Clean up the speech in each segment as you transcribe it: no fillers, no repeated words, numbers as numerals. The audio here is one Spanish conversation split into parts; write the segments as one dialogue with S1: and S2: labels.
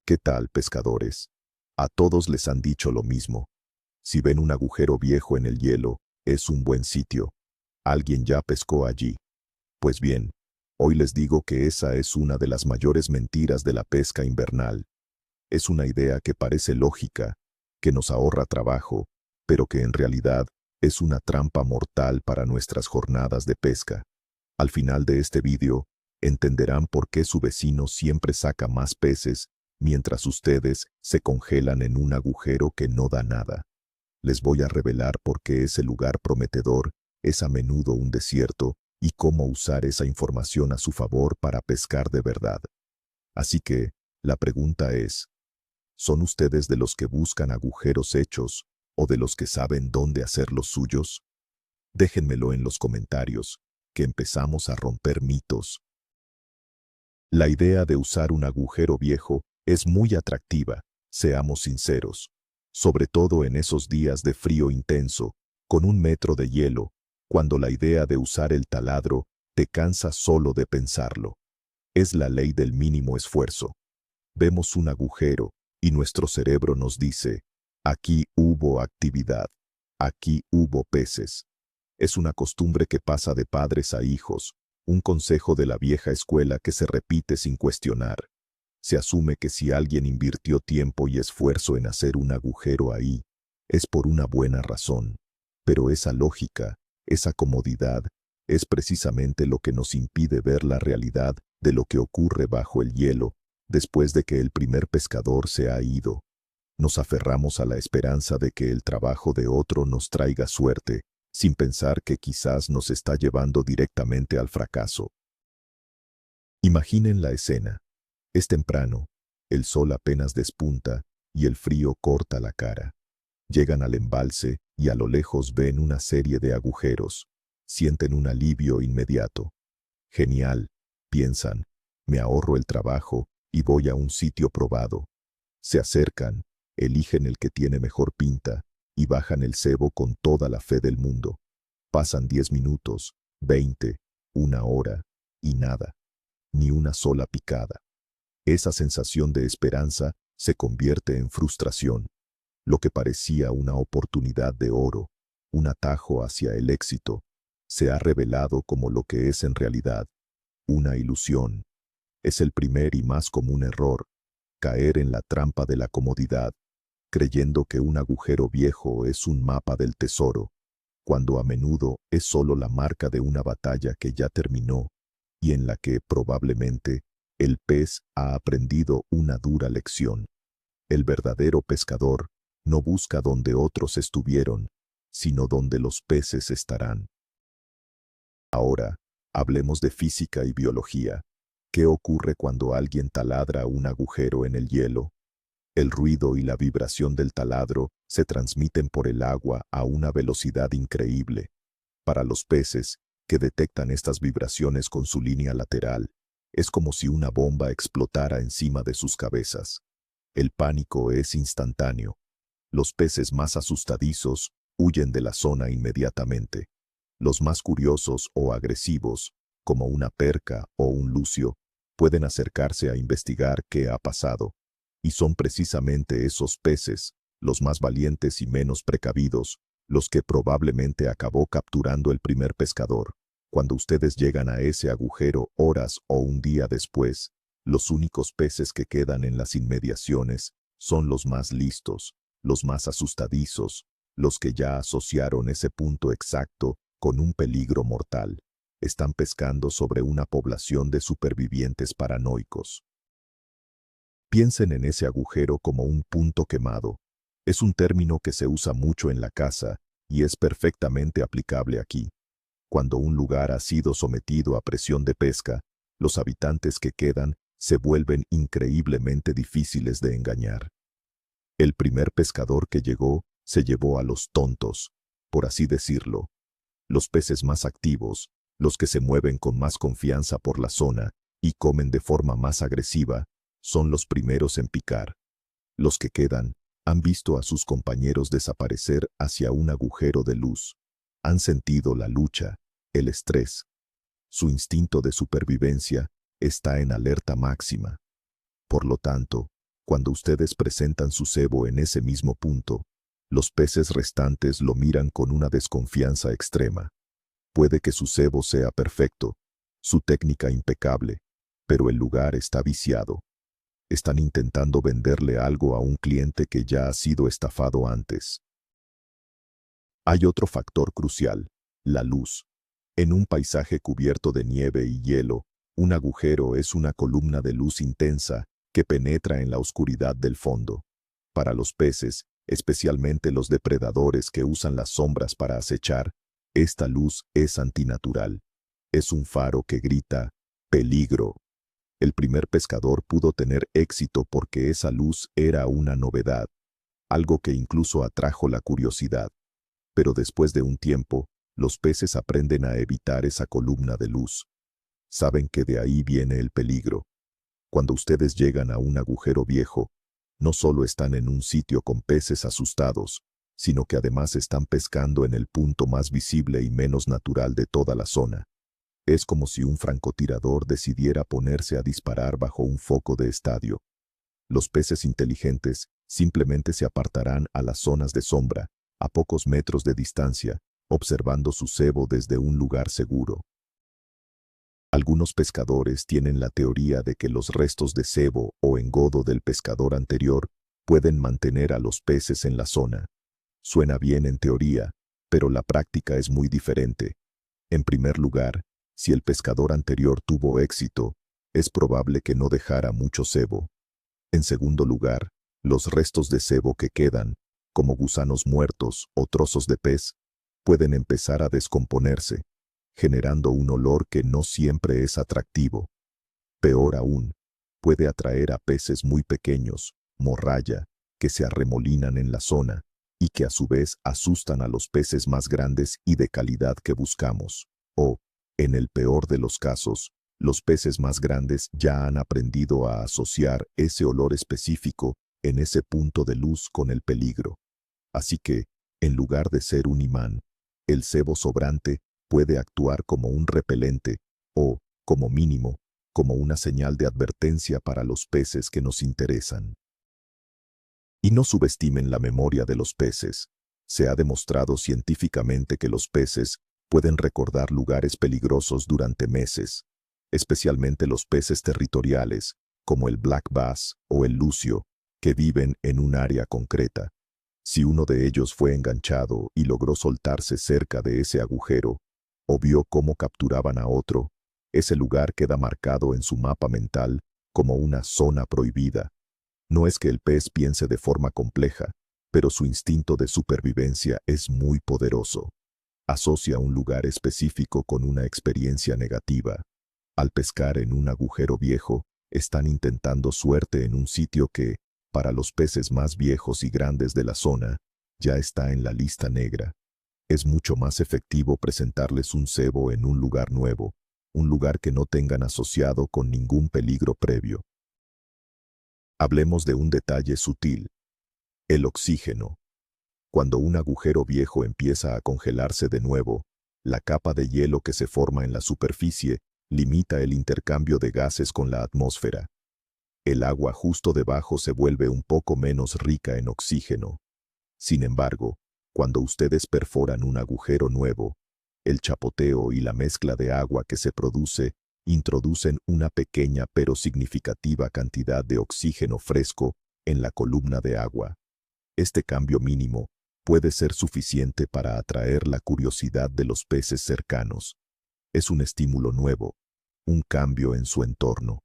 S1: ¿Qué tal, pescadores? A todos les han dicho lo mismo. Si ven un agujero viejo en el hielo, es un buen sitio. Alguien ya pescó allí. Pues bien, hoy les digo que esa es una de las mayores mentiras de la pesca invernal. Es una idea que parece lógica, que nos ahorra trabajo, pero que en realidad es una trampa mortal para nuestras jornadas de pesca. Al final de este vídeo, entenderán por qué su vecino siempre saca más peces, mientras ustedes se congelan en un agujero que no da nada. Les voy a revelar por qué ese lugar prometedor es a menudo un desierto y cómo usar esa información a su favor para pescar de verdad. Así que, la pregunta es, ¿son ustedes de los que buscan agujeros hechos o de los que saben dónde hacer los suyos? Déjenmelo en los comentarios, que empezamos a romper mitos. La idea de usar un agujero viejo es muy atractiva, seamos sinceros, sobre todo en esos días de frío intenso, con 1 metro de hielo, cuando la idea de usar el taladro te cansa solo de pensarlo. Es la ley del mínimo esfuerzo. Vemos un agujero y nuestro cerebro nos dice, aquí hubo actividad, aquí hubo peces. Es una costumbre que pasa de padres a hijos, un consejo de la vieja escuela que se repite sin cuestionar. Se asume que si alguien invirtió tiempo y esfuerzo en hacer un agujero ahí, es por una buena razón. Pero esa lógica, esa comodidad, es precisamente lo que nos impide ver la realidad de lo que ocurre bajo el hielo, después de que el primer pescador se ha ido. Nos aferramos a la esperanza de que el trabajo de otro nos traiga suerte, sin pensar que quizás nos está llevando directamente al fracaso. Imaginen la escena. Es temprano, el sol apenas despunta y el frío corta la cara. Llegan al embalse y a lo lejos ven una serie de agujeros. Sienten un alivio inmediato. Genial, piensan, me ahorro el trabajo y voy a un sitio probado. Se acercan, eligen el que tiene mejor pinta y bajan el cebo con toda la fe del mundo. Pasan 10 minutos, 20, 1 hora, y nada, ni una sola picada. Esa sensación de esperanza se convierte en frustración. Lo que parecía una oportunidad de oro, un atajo hacia el éxito, se ha revelado como lo que es en realidad, una ilusión. Es el primer y más común error, caer en la trampa de la comodidad, creyendo que un agujero viejo es un mapa del tesoro, cuando a menudo es solo la marca de una batalla que ya terminó y en la que, probablemente, el pez ha aprendido una dura lección. El verdadero pescador no busca donde otros estuvieron, sino donde los peces estarán. Ahora, hablemos de física y biología. ¿Qué ocurre cuando alguien taladra un agujero en el hielo? El ruido y la vibración del taladro se transmiten por el agua a una velocidad increíble. Para los peces, que detectan estas vibraciones con su línea lateral, es como si una bomba explotara encima de sus cabezas. El pánico es instantáneo. Los peces más asustadizos huyen de la zona inmediatamente. Los más curiosos o agresivos, como una perca o un lucio, pueden acercarse a investigar qué ha pasado. Y son precisamente esos peces, los más valientes y menos precavidos, los que probablemente acabó capturando el primer pescador. Cuando ustedes llegan a ese agujero horas o un día después, los únicos peces que quedan en las inmediaciones son los más listos, los más asustadizos, los que ya asociaron ese punto exacto con un peligro mortal. Están pescando sobre una población de supervivientes paranoicos. Piensen en ese agujero como un punto quemado. Es un término que se usa mucho en la caza y es perfectamente aplicable aquí. Cuando un lugar ha sido sometido a presión de pesca, los habitantes que quedan se vuelven increíblemente difíciles de engañar. El primer pescador que llegó se llevó a los tontos, por así decirlo. Los peces más activos, los que se mueven con más confianza por la zona y comen de forma más agresiva, son los primeros en picar. Los que quedan han visto a sus compañeros desaparecer hacia un agujero de luz. Han sentido la lucha, el estrés. Su instinto de supervivencia está en alerta máxima. Por lo tanto, Cuando ustedes presentan su cebo en ese mismo punto, los peces restantes lo miran con una desconfianza extrema. Puede que su cebo sea perfecto, su técnica impecable, pero el lugar está viciado. Están intentando venderle algo a un cliente que ya ha sido estafado antes. Hay otro factor crucial, la luz. En un paisaje cubierto de nieve y hielo, un agujero es una columna de luz intensa que penetra en la oscuridad del fondo. Para los peces, especialmente los depredadores que usan las sombras para acechar, esta luz es antinatural. Es un faro que grita, peligro. El primer pescador pudo tener éxito porque esa luz era una novedad, algo que incluso atrajo la curiosidad. Pero después de un tiempo, los peces aprenden a evitar esa columna de luz. Saben que de ahí viene el peligro. Cuando ustedes llegan a un agujero viejo, no solo están en un sitio con peces asustados, sino que además están pescando en el punto más visible y menos natural de toda la zona. Es como si un francotirador decidiera ponerse a disparar bajo un foco de estadio. Los peces inteligentes simplemente se apartarán a las zonas de sombra, a pocos metros de distancia, observando su cebo desde un lugar seguro. Algunos pescadores tienen la teoría de que los restos de cebo o engodo del pescador anterior pueden mantener a los peces en la zona. Suena bien en teoría, pero la práctica es muy diferente. En primer lugar, si el pescador anterior tuvo éxito, es probable que no dejara mucho cebo. En segundo lugar, los restos de cebo que quedan, como gusanos muertos o trozos de pez, pueden empezar a descomponerse, generando un olor que no siempre es atractivo. Peor aún, puede atraer a peces muy pequeños, morralla, que se arremolinan en la zona y que a su vez asustan a los peces más grandes y de calidad que buscamos. O, en el peor de los casos, los peces más grandes ya han aprendido a asociar ese olor específico en ese punto de luz con el peligro. Así que, en lugar de ser un imán, el cebo sobrante puede actuar como un repelente o, como mínimo, como una señal de advertencia para los peces que nos interesan. Y no subestimen la memoria de los peces. Se ha demostrado científicamente que los peces pueden recordar lugares peligrosos durante meses, especialmente los peces territoriales, como el black bass o el lucio, que viven en un área concreta. Si uno de ellos fue enganchado y logró soltarse cerca de ese agujero, o vio cómo capturaban a otro, ese lugar queda marcado en su mapa mental como una zona prohibida. No es que el pez piense de forma compleja, pero su instinto de supervivencia es muy poderoso. Asocia un lugar específico con una experiencia negativa. Al pescar en un agujero viejo, están intentando suerte en un sitio que, para los peces más viejos y grandes de la zona, ya está en la lista negra. Es mucho más efectivo presentarles un cebo en un lugar nuevo, un lugar que no tengan asociado con ningún peligro previo. Hablemos de un detalle sutil: el oxígeno. Cuando un agujero viejo empieza a congelarse de nuevo, la capa de hielo que se forma en la superficie limita el intercambio de gases con la atmósfera. El agua justo debajo se vuelve un poco menos rica en oxígeno. Sin embargo, cuando ustedes perforan un agujero nuevo, el chapoteo y la mezcla de agua que se produce introducen una pequeña pero significativa cantidad de oxígeno fresco en la columna de agua. Este cambio mínimo puede ser suficiente para atraer la curiosidad de los peces cercanos. Es un estímulo nuevo, un cambio en su entorno.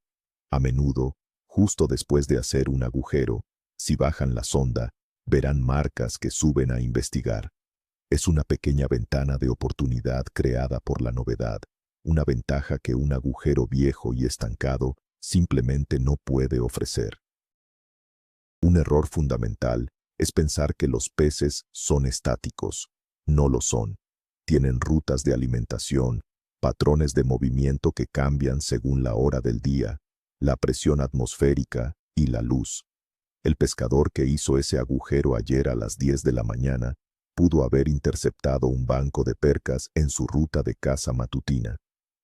S1: A menudo, justo después de hacer un agujero, si bajan la sonda, verán marcas que suben a investigar. Es una pequeña ventana de oportunidad creada por la novedad, una ventaja que un agujero viejo y estancado simplemente no puede ofrecer. Un error fundamental es pensar que los peces son estáticos. No lo son. Tienen rutas de alimentación, patrones de movimiento que cambian según la hora del día, la presión atmosférica y la luz. El pescador que hizo ese agujero ayer a las 10 de la mañana pudo haber interceptado un banco de percas en su ruta de caza matutina,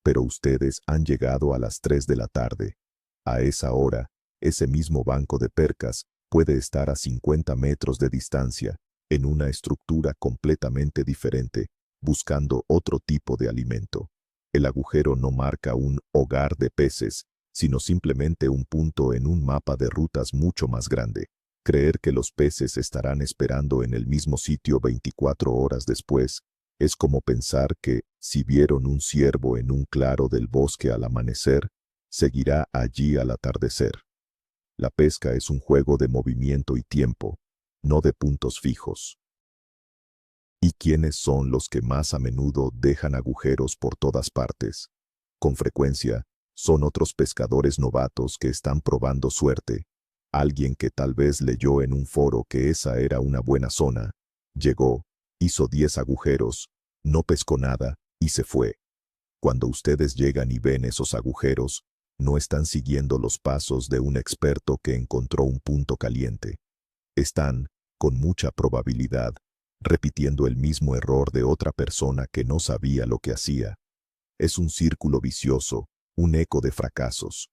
S1: pero ustedes han llegado a las 3 de la tarde. A esa hora, Ese mismo banco de percas puede estar a 50 metros de distancia, en una estructura completamente diferente, buscando otro tipo de alimento. El agujero no marca un hogar de peces, sino simplemente un punto en un mapa de rutas mucho más grande. Creer que los peces estarán esperando en el mismo sitio 24 horas después es como pensar que, si vieron un ciervo en un claro del bosque al amanecer, seguirá allí al atardecer. La pesca es un juego de movimiento y tiempo, no de puntos fijos. ¿Y quiénes son los que más a menudo dejan agujeros por todas partes? Con frecuencia, son otros pescadores novatos que están probando suerte. Alguien que tal vez leyó en un foro que esa era una buena zona, llegó, hizo 10 agujeros, no pescó nada y se fue. Cuando ustedes llegan y ven esos agujeros, no están siguiendo los pasos de un experto que encontró un punto caliente. Están, con mucha probabilidad, repitiendo el mismo error de otra persona que no sabía lo que hacía. Es un círculo vicioso, un eco de fracasos.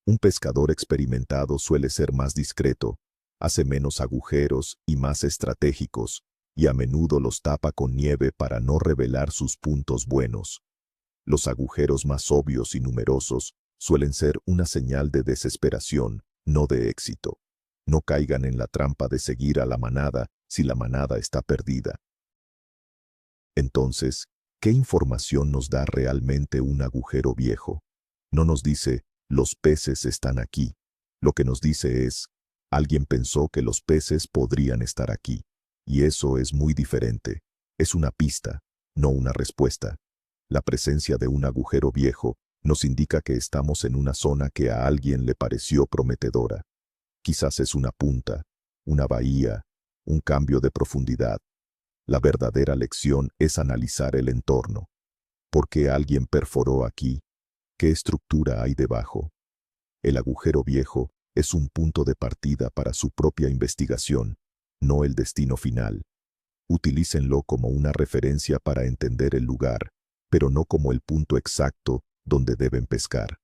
S1: Un pescador experimentado suele ser más discreto, hace menos agujeros y más estratégicos, y a menudo los tapa con nieve para no revelar sus puntos buenos. Los agujeros más obvios y numerosos suelen ser una señal de desesperación, no de éxito. No caigan en la trampa de seguir a la manada si la manada está perdida. Entonces, ¿qué información nos da realmente un agujero viejo? No nos dice, los peces están aquí. Lo que nos dice es, alguien pensó que los peces podrían estar aquí. Y eso es muy diferente. Es una pista, no una respuesta. La presencia de un agujero viejo nos indica que estamos en una zona que a alguien le pareció prometedora. Quizás es una punta, una bahía, un cambio de profundidad. La verdadera lección es analizar el entorno. ¿Por qué alguien perforó aquí? ¿Qué estructura hay debajo? El agujero viejo es un punto de partida para su propia investigación, no el destino final. Utilícenlo como una referencia para entender el lugar, pero no como el punto exacto donde deben pescar.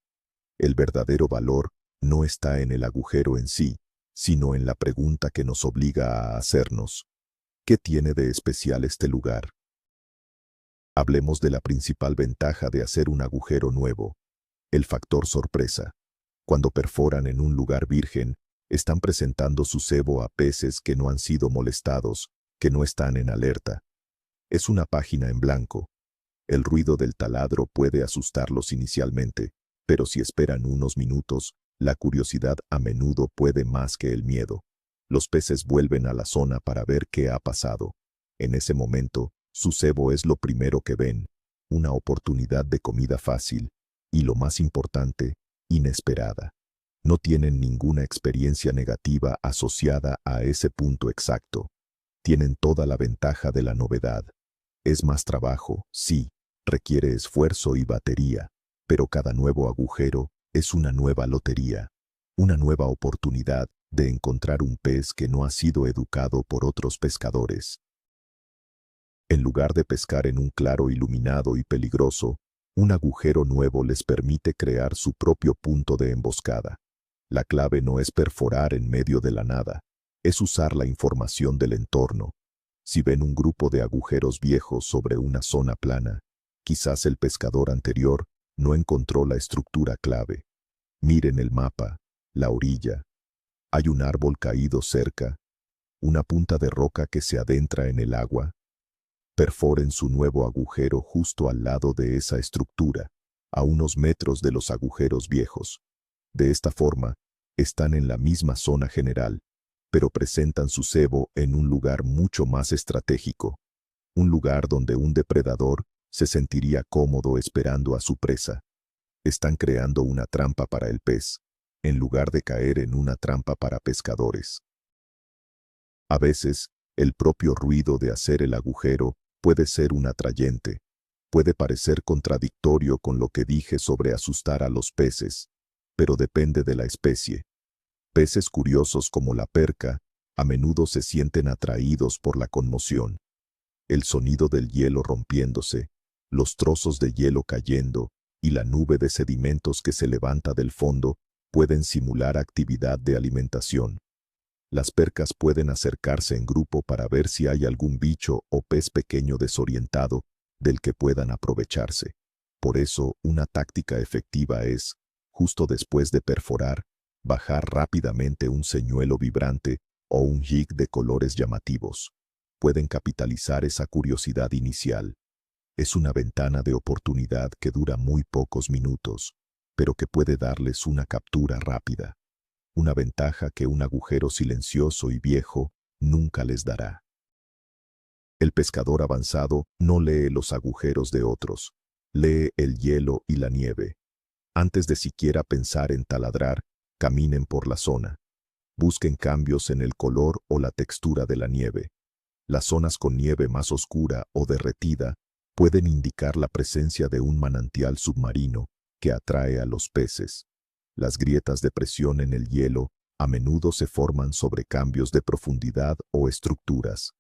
S1: El verdadero valor no está en el agujero en sí, sino en la pregunta que nos obliga a hacernos. ¿Qué tiene de especial este lugar? Hablemos de la principal ventaja de hacer un agujero nuevo, el factor sorpresa. Cuando perforan en un lugar virgen, están presentando su cebo a peces que no han sido molestados, que no están en alerta. Es una página en blanco. El ruido del taladro puede asustarlos inicialmente, pero si esperan unos minutos, la curiosidad a menudo puede más que el miedo. Los peces vuelven a la zona para ver qué ha pasado. En ese momento, su cebo es lo primero que ven, una oportunidad de comida fácil, y lo más importante, inesperada. No tienen ninguna experiencia negativa asociada a ese punto exacto. Tienen toda la ventaja de la novedad. Es más trabajo, sí, requiere esfuerzo y batería, pero cada nuevo agujero es una nueva lotería, una nueva oportunidad de encontrar un pez que no ha sido educado por otros pescadores. En lugar de pescar en un claro iluminado y peligroso, un agujero nuevo les permite crear su propio punto de emboscada. La clave no es perforar en medio de la nada, es usar la información del entorno. Si ven un grupo de agujeros viejos sobre una zona plana, quizás el pescador anterior no encontró la estructura clave. Miren el mapa, la orilla. Hay un árbol caído cerca, una punta de roca que se adentra en el agua. Perforen su nuevo agujero justo al lado de esa estructura, a unos metros de los agujeros viejos. De esta forma, están en la misma zona general, pero presentan su cebo en un lugar mucho más estratégico, un lugar donde un depredador se sentiría cómodo esperando a su presa. Están creando una trampa para el pez, en lugar de caer en una trampa para pescadores. A veces, el propio ruido de hacer el agujero puede ser un atrayente. Puede parecer contradictorio con lo que dije sobre asustar a los peces, pero depende de la especie. Peces curiosos como la perca a menudo se sienten atraídos por la conmoción. El sonido del hielo rompiéndose, los trozos de hielo cayendo y la nube de sedimentos que se levanta del fondo pueden simular actividad de alimentación. Las percas pueden acercarse en grupo para ver si hay algún bicho o pez pequeño desorientado del que puedan aprovecharse. Por eso, una táctica efectiva es, justo después de perforar, bajar rápidamente un señuelo vibrante o un jig de colores llamativos. Pueden capitalizar esa curiosidad inicial. Es una ventana de oportunidad que dura muy pocos minutos, pero que puede darles una captura rápida. Una ventaja que un agujero silencioso y viejo nunca les dará. El pescador avanzado no lee los agujeros de otros, lee el hielo y la nieve. Antes de siquiera pensar en taladrar, caminen por la zona. Busquen cambios en el color o la textura de la nieve. Las zonas con nieve más oscura o derretida pueden indicar la presencia de un manantial submarino que atrae a los peces. Las grietas de presión en el hielo a menudo se forman sobre cambios de profundidad o estructuras.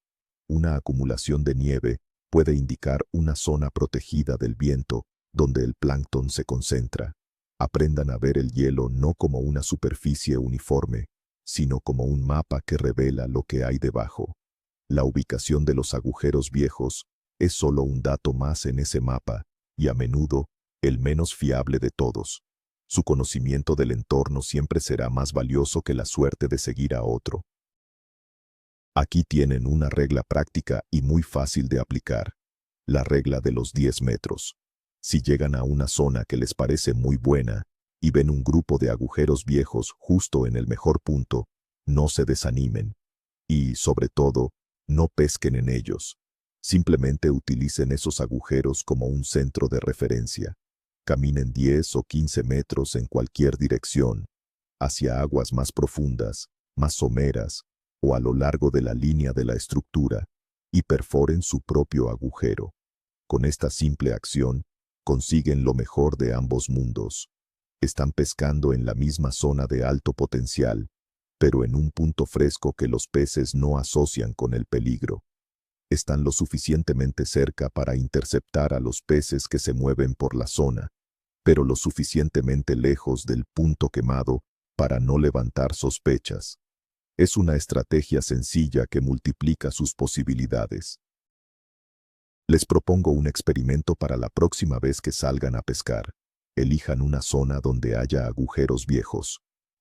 S1: Una acumulación de nieve puede indicar una zona protegida del viento donde el plancton se concentra. Aprendan a ver el hielo no como una superficie uniforme, sino como un mapa que revela lo que hay debajo. La ubicación de los agujeros viejos es solo un dato más en ese mapa, y a menudo, el menos fiable de todos. Su conocimiento del entorno siempre será más valioso que la suerte de seguir a otro. Aquí tienen una regla práctica y muy fácil de aplicar. La regla de los 10 metros. Si llegan a una zona que les parece muy buena y ven un grupo de agujeros viejos justo en el mejor punto, no se desanimen. Y, sobre todo, no pesquen en ellos. Simplemente utilicen esos agujeros como un centro de referencia. Caminen 10 o 15 metros en cualquier dirección, hacia aguas más profundas, más someras, o a lo largo de la línea de la estructura, y perforen su propio agujero. Con esta simple acción, consiguen lo mejor de ambos mundos. Están pescando en la misma zona de alto potencial, pero en un punto fresco que los peces no asocian con el peligro. Están lo suficientemente cerca para interceptar a los peces que se mueven por la zona, pero lo suficientemente lejos del punto quemado para no levantar sospechas. Es una estrategia sencilla que multiplica sus posibilidades. Les propongo un experimento para la próxima vez que salgan a pescar. Elijan una zona donde haya agujeros viejos.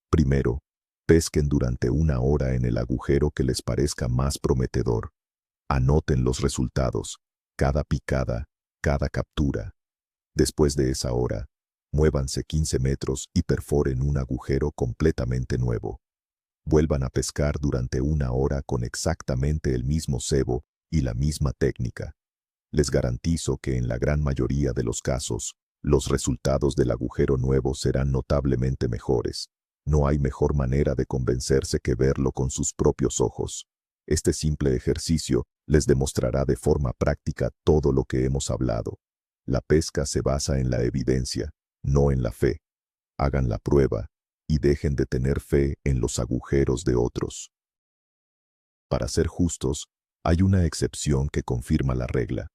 S1: Primero, pesquen durante 1 hora en el agujero que les parezca más prometedor. Anoten los resultados, cada picada, cada captura. Después de esa hora, muévanse 15 metros y perforen un agujero completamente nuevo. Vuelvan a pescar durante 1 hora con exactamente el mismo cebo y la misma técnica. Les garantizo que en la gran mayoría de los casos, los resultados del agujero nuevo serán notablemente mejores. No hay mejor manera de convencerse que verlo con sus propios ojos. Este simple ejercicio les demostrará de forma práctica todo lo que hemos hablado. La pesca se basa en la evidencia, no en la fe. Hagan la prueba y dejen de tener fe en los agujeros de otros. Para ser justos, hay una excepción que confirma la regla.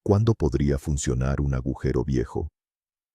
S1: ¿Cuándo podría funcionar un agujero viejo?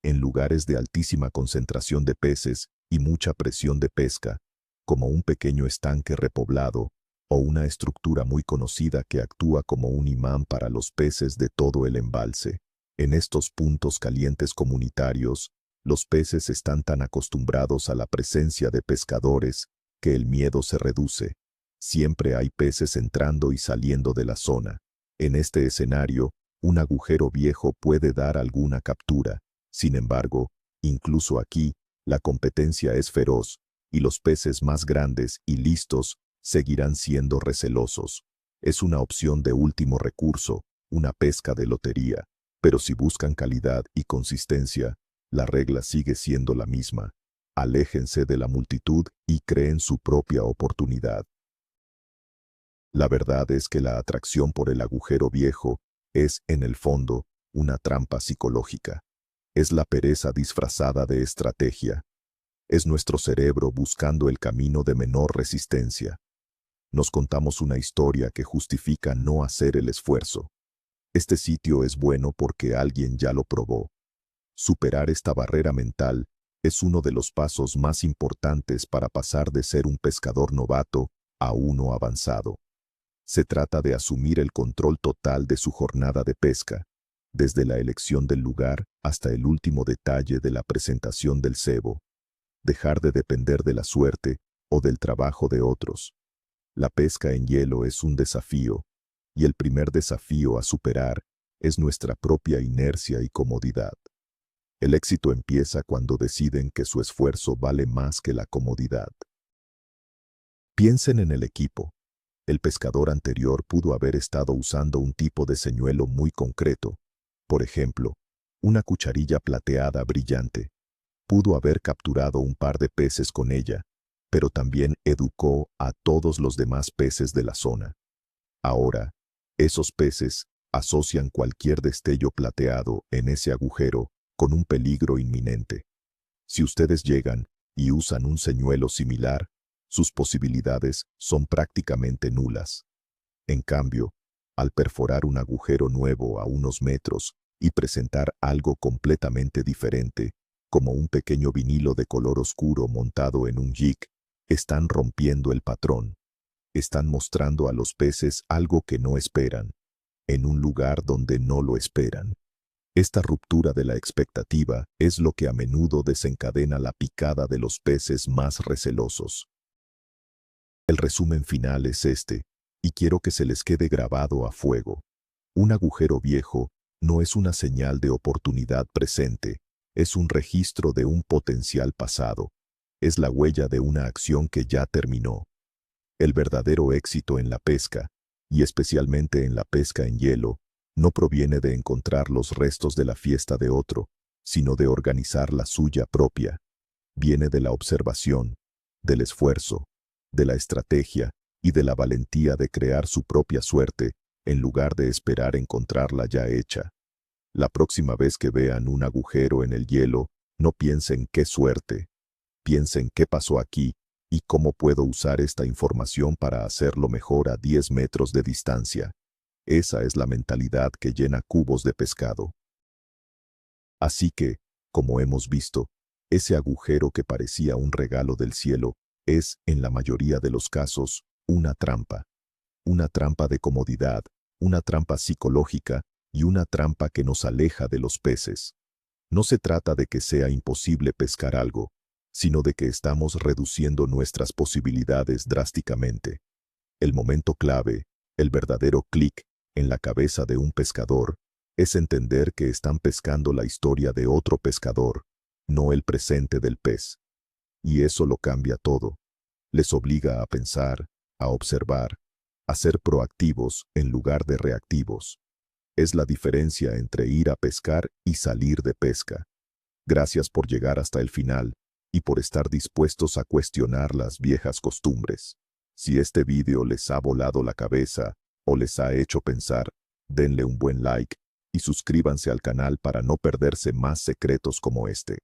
S1: En lugares de altísima concentración de peces y mucha presión de pesca, como un pequeño estanque repoblado o una estructura muy conocida que actúa como un imán para los peces de todo el embalse. En estos puntos calientes comunitarios, los peces están tan acostumbrados a la presencia de pescadores que el miedo se reduce. Siempre hay peces entrando y saliendo de la zona. En este escenario, un agujero viejo puede dar alguna captura. Sin embargo, incluso aquí, la competencia es feroz, y los peces más grandes y listos seguirán siendo recelosos. Es una opción de último recurso, una pesca de lotería, pero si buscan calidad y consistencia, la regla sigue siendo la misma. Aléjense de la multitud y creen su propia oportunidad. La verdad es que la atracción por el agujero viejo es, en el fondo, una trampa psicológica. Es la pereza disfrazada de estrategia. Es nuestro cerebro buscando el camino de menor resistencia. Nos contamos una historia que justifica no hacer el esfuerzo. Este sitio es bueno porque alguien ya lo probó. Superar esta barrera mental Es uno de los pasos más importantes para pasar de ser un pescador novato a uno avanzado. Se trata de asumir el control total de su jornada de pesca, desde la elección del lugar hasta el último detalle de la presentación del cebo. Dejar de depender de la suerte o del trabajo de otros. La pesca en hielo es un desafío, y el primer desafío a superar es nuestra propia inercia y comodidad. El éxito empieza cuando deciden que su esfuerzo vale más que la comodidad. Piensen en el equipo. El pescador anterior pudo haber estado usando un tipo de señuelo muy concreto, por ejemplo, una cucharilla plateada brillante. Pudo haber capturado un par de peces con ella, pero también educó a todos los demás peces de la zona. Ahora, esos peces asocian cualquier destello plateado en ese agujero con un peligro inminente. Si ustedes llegan y usan un señuelo similar, sus posibilidades son prácticamente nulas. En cambio, al perforar un agujero nuevo a unos metros y presentar algo completamente diferente, como un pequeño vinilo de color oscuro montado en un jig, están rompiendo el patrón. Están mostrando a los peces algo que no esperan, en un lugar donde no lo esperan. Esta ruptura de la expectativa es lo que a menudo desencadena la picada de los peces más recelosos. El resumen final es este, y quiero que se les quede grabado a fuego. Un agujero viejo no es una señal de oportunidad presente, es un registro de un potencial pasado. Es la huella de una acción que ya terminó. El verdadero éxito en la pesca, y especialmente en la pesca en hielo, no proviene de encontrar los restos de la fiesta de otro, sino de organizar la suya propia. Viene de la observación, del esfuerzo, de la estrategia y de la valentía de crear su propia suerte, en lugar de esperar encontrarla ya hecha. La próxima vez que vean un agujero en el hielo, no piensen qué suerte. Piensen qué pasó aquí y cómo puedo usar esta información para hacerlo mejor a 10 metros de distancia. Esa es la mentalidad que llena cubos de pescado. Así que, como hemos visto, ese agujero que parecía un regalo del cielo es, en la mayoría de los casos, una trampa. Una trampa de comodidad, una trampa psicológica y una trampa que nos aleja de los peces. No se trata de que sea imposible pescar algo, sino de que estamos reduciendo nuestras posibilidades drásticamente. El momento clave, el verdadero clic en la cabeza de un pescador, es entender que están pescando la historia de otro pescador, no el presente del pez. Y eso lo cambia todo. Les obliga a pensar, a observar, a ser proactivos en lugar de reactivos. Es la diferencia entre ir a pescar y salir de pesca. Gracias por llegar hasta el final y por estar dispuestos a cuestionar las viejas costumbres. Si este vídeo les ha volado la cabeza o les ha hecho pensar, denle un buen like y suscríbanse al canal para no perderse más secretos como este.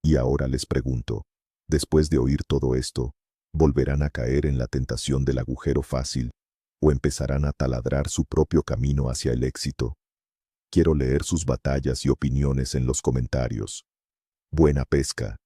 S1: Y ahora les pregunto, después de oír todo esto, ¿volverán a caer en la tentación del agujero fácil o empezarán a taladrar su propio camino hacia el éxito? Quiero leer sus batallas y opiniones en los comentarios. Buena pesca.